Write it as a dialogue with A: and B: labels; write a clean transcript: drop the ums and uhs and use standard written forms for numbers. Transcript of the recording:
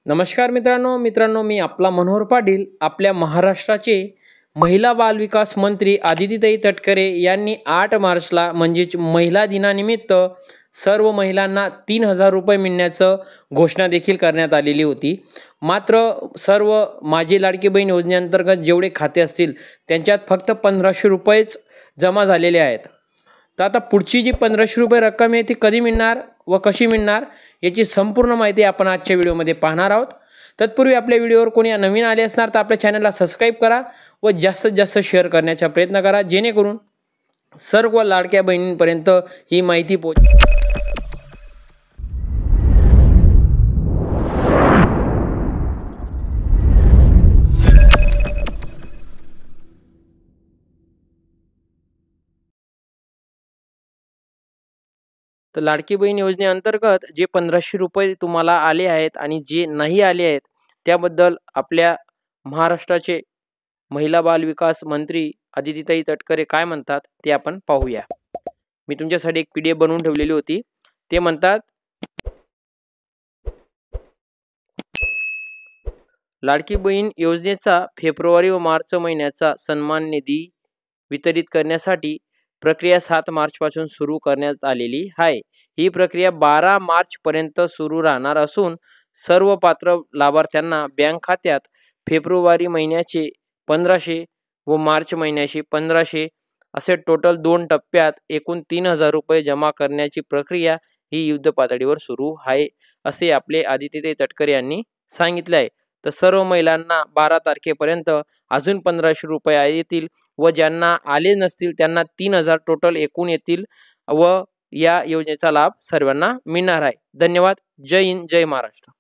A: नमस्कार मित्रांनो मी आपला मनोहर पाटील। आपल्या महाराष्ट्राचे महिला बाल विकास मंत्री आदितीताई तटकरे यांनी 8 मार्चला म्हणजेच महिला दिनानिमित्त सर्व महिलांना 3000 रुपये मिळण्याचं घोषणा देखील करण्यात आलेली होती। मात्र सर्व माझी लाडकी बहीण योजनेअंतर्गत जेवढे खाते असतील त्यांच्यात फक्त 1500 रुपयेच जमा झालेले आहेत। तर आता पुढची जी 1500 रुपये रक्कम आहे ती कधी मिळणार व कशी मिळणार याची संपूर्ण माहिती आपण आजच्या व्हिडिओमध्ये पाहणार आहोत। तत्पूर्वी आपल्या व्हिडिओवर कोणी नवीन आले असणार तर आपल्या चॅनलला सबस्क्राइब करा व जास्तीत जास्त शेअर करण्याचा प्रयत्न करा, जेणेकरून सर्व लाडक्या बहिणींपर्यंत ही माहिती पोहोचेल। तर लाडकी बहीण योजनेअंतर्गत जे 1500 रुपये तुम्हाला आले आहेत आणि जे नाही आले आहेत त्याबद्दल आपल्या महाराष्ट्राचे महिला बाल विकास मंत्री आदितीताई तटकरे काय म्हणतात ते आपण पाहूया। मी तुमच्यासाठी एक PDF बनवून ठेवलेली होती। ते म्हणतात, लाडकी बहीण योजनेचा फेब्रुवारी व मार्च महिन्याचा सन्मान निधी वितरित करण्यासाठी प्रक्रिया 7 मार्च पासून सुरू करण्यात आलेली आहे। ही प्रक्रिया 12 मार्च पर्यंत सुरू राहणार असून सर्व पात्र लाभार्थ्यांना बँक खात्यात फेब्रुवारी महिन्याचे 1500 व मार्च महिन्याचे 1500 असे टोटल 2 टप्प्यात एकूण 3000 रुपये जमा करण्याची प्रक्रिया ही युद्ध पातळीवर सुरू आहे, असे आपले आदितीताई तटकरे यांनी सांगितले आहे। तर सर्व महिलांना 12 तारखेपर्यंत अजून 1500 रुपये येतील व ज्यांना आले नसतील त्यांना 3000 टोटल एकूण येतील व या योजनेचा लाभ सर्वांना मिळणार आहे। धन्यवाद। जय हिंद, जय महाराष्ट्र।